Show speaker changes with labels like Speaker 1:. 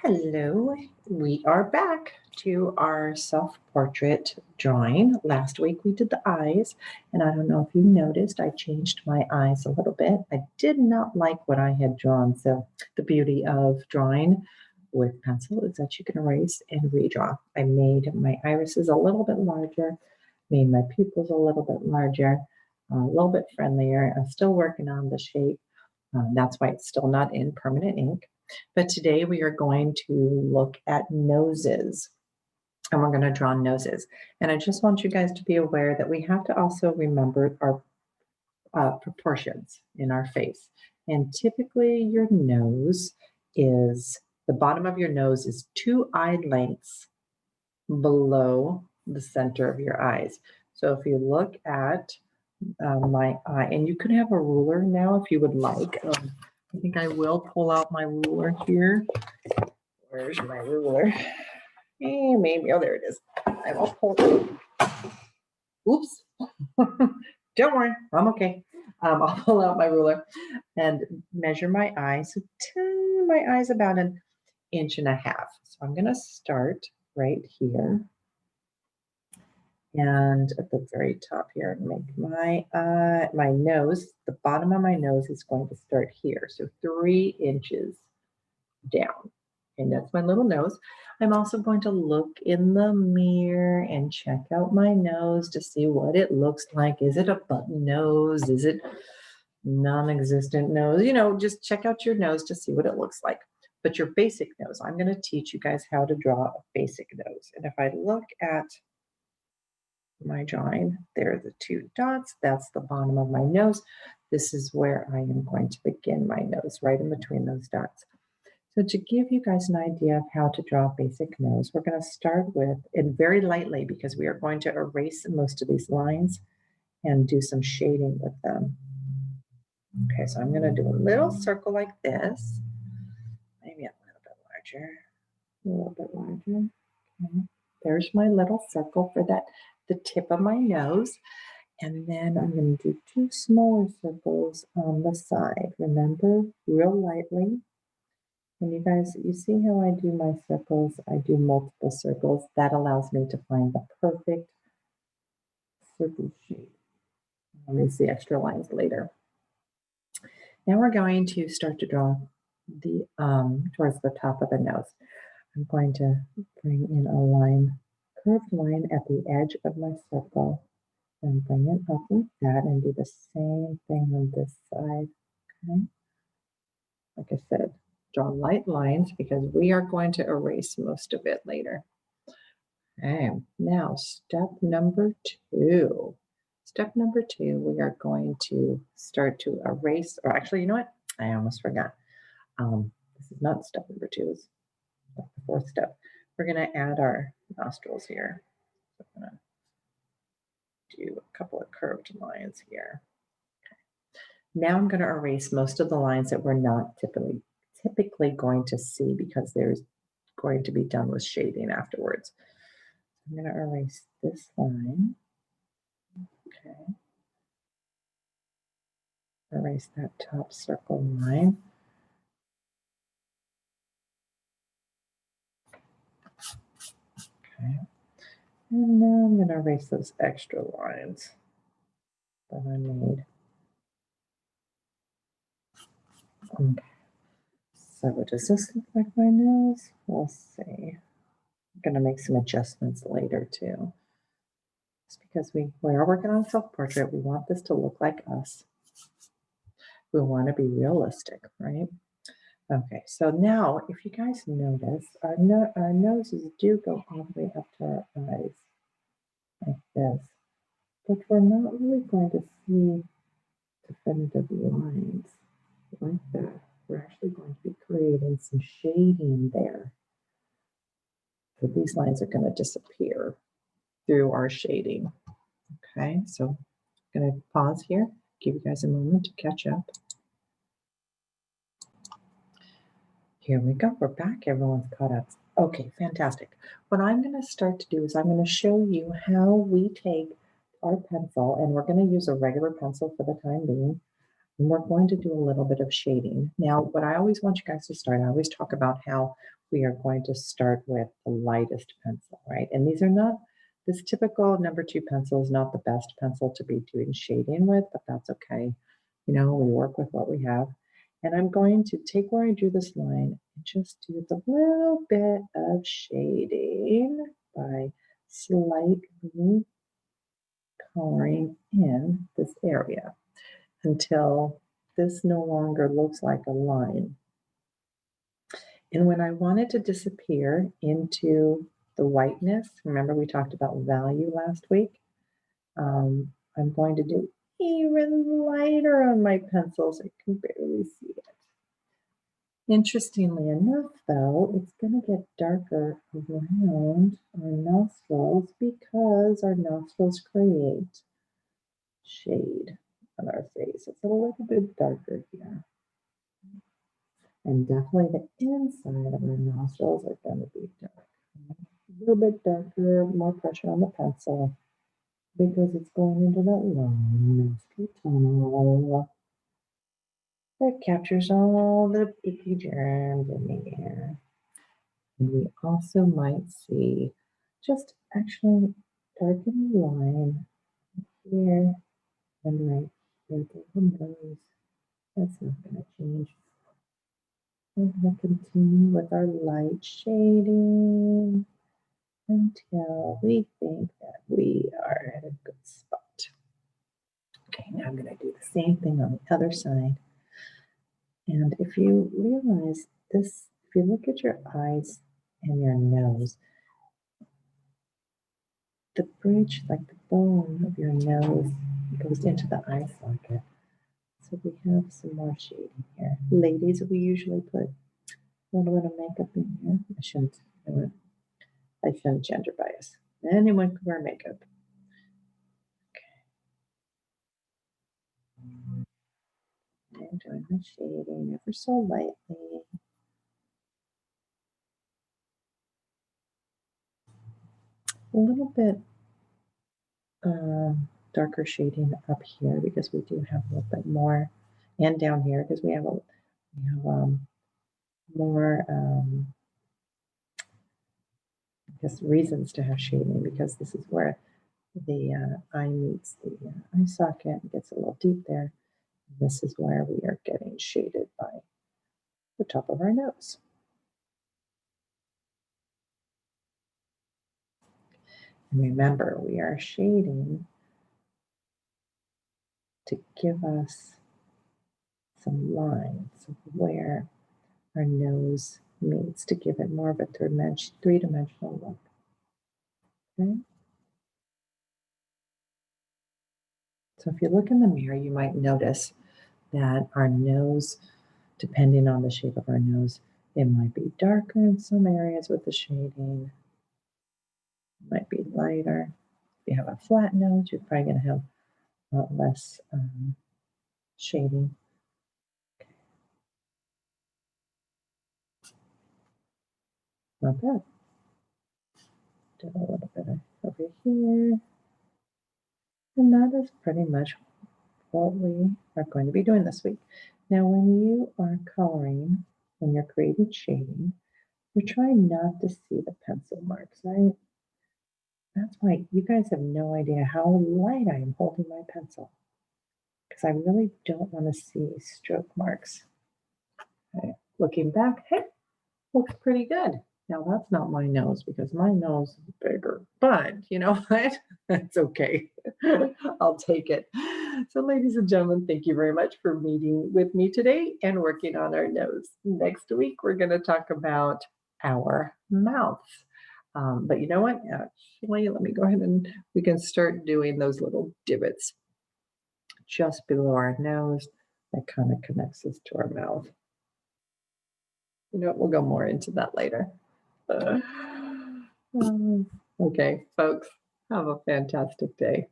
Speaker 1: Hello, we are back to our self-portrait drawing. Last week we did the eyes, and I don't know if you noticed, I changed my eyes a little bit. I did not like what I had drawn, so the beauty of drawing with pencil is that you can erase and redraw. I made my irises a little bit larger, made my pupils a little bit larger, a little bit friendlier. I'm still working on the shape. That's why it's still not in permanent ink. But today we are going to look at noses, and we're going to draw noses. And I just want you guys to be aware that we have to also remember our proportions in our face. And typically your nose is, the bottom of your nose is 2 eye lengths below the center of your eyes. So if you look at my eye, and you could have a ruler now if you would like. I think I will pull out my ruler here. Where's my ruler? Maybe, oh, there it is. I will pull it. Oops. Don't worry, I'm okay. I'll pull out my ruler and measure my eyes. So my eye's about 1.5 inches. So I'm gonna start right here. And at the very top here, make my nose, the bottom of my nose is going to start here. So 3 inches down. And that's my little nose. I'm also going to look in the mirror and check out my nose to see what it looks like. Is it a button nose? Is it non-existent nose? You know, just check out your nose to see what it looks like. But your basic nose, I'm going to teach you guys how to draw a basic nose. And if I look at my drawing, there are the 2 dots. That's the bottom of my nose. This is where I am going to begin my nose, right in between those dots. So to give you guys an idea of how to draw a basic nose, we're going to start with, and very lightly, because we are going to erase most of these lines and do some shading with them. Okay, so I'm going to do a little circle like this, maybe a little bit larger, a little bit larger. Okay. There's my little circle for that, the tip of my nose. And then I'm going to do 2 smaller circles on the side. Remember, real lightly. And you guys, you see how I do my circles? I do multiple circles. That allows me to find the perfect circle shape. I'll use the extra lines later. Now we're going to start to draw the towards the top of the nose. I'm going to bring in a line, curved line at the edge of my circle, and bring it up like that, and do the same thing on this side. Okay. Like I said, draw light lines because we are going to erase most of it later. Okay, now step number 2. Step number 2, we are going to start to erase, or actually, you know what? I almost forgot. This is not step number 2, it's the 4th step. We're going to add our nostrils here. So I'm going to do a couple of curved lines here. Okay. Now I'm going to erase most of the lines that we're not typically going to see because there's going to be done with shading afterwards. I'm going to erase this line. Okay. Erase that top circle line. Okay. And now I'm going to erase those extra lines that I made. Okay. So does this look like my nose? We'll see. I'm going to make some adjustments later too. Just because we are working on self-portrait, we want this to look like us. We want to be realistic, right? Okay, so now if you guys notice, our noses do go all the way up to our eyes, like this. But we're not really going to see definitive lines like that. We're actually going to be creating some shading there. So these lines are going to disappear through our shading. Okay, so I'm going to pause here, give you guys a moment to catch up. Here we go, we're back, everyone's caught up. Okay, fantastic. What I'm going to start to do is I'm going to show you how we take our pencil, and we're going to use a regular pencil for the time being, And we're going to do a little bit of shading. Now, what I always want you guys to start, I always talk about how we are going to start with the lightest pencil, right? And these are not, this typical #2 pencil is not the best pencil to be doing shading with, but that's okay. You know, we work with what we have. And I'm going to take where I drew this line and just do a little bit of shading by slightly coloring in this area until this no longer looks like a line. And when I want it to disappear into the whiteness, remember we talked about value last week? I'm going to do even lighter on my pencil so you can barely see it. Interestingly enough, though, it's going to get darker around our nostrils because our nostrils create shade on our face. It's a little bit darker here. And definitely the inside of our nostrils are going to be dark. A little bit darker, more pressure on the pencil because it's going into that long nostril tunnel that captures all the icky germs in the air. And we also might see just actually darken the line here and right here, the nose. That's not going to change. We're going to continue with our light shading until we think that we are at a good spot. Okay, now I'm going to do the same thing on the other side. And if you realize this, if you look at your eyes and your nose, the bridge, like the bone of your nose, goes into the eye socket. So we have some more shading here. Ladies, we usually put a little bit of makeup in here. I shouldn't gender bias. Anyone can wear makeup. Okay. I'm doing my shading ever so lightly. A little bit darker shading up here because we do have a little bit more, and down here because we have more I guess reasons to have shading because this is where the eye meets the eye socket and gets a little deep there. This is where we are getting shaded by the top of our nose. And remember, we are shading to give us some lines of where our nose meets to give it more of a three-dimensional look. Okay? So if you look in the mirror, you might notice that our nose, depending on the shape of our nose, it might be darker in some areas with the shading, it might be lighter. If you have a flat nose, you're probably going to have a lot less shading. Not bad. Do a little bit over here. And that is pretty much what we are going to be doing this week. Now, when you are coloring, when you're creating shading, you're trying not to see the pencil marks, right? That's why you guys have no idea how light I am holding my pencil because I really don't want to see stroke marks. Okay. Looking back, hey, looks pretty good. Now that's not my nose because my nose is bigger, but you know what? That's okay. I'll take it. So ladies and gentlemen, thank you very much for meeting with me today and working on our nose. Next week, we're going to talk about our mouths. But you know what? Actually, let me go ahead and we can start doing those little divots just below our nose that kind of connects us to our mouth. You know what? We'll go more into that later. Okay, folks, have a fantastic day.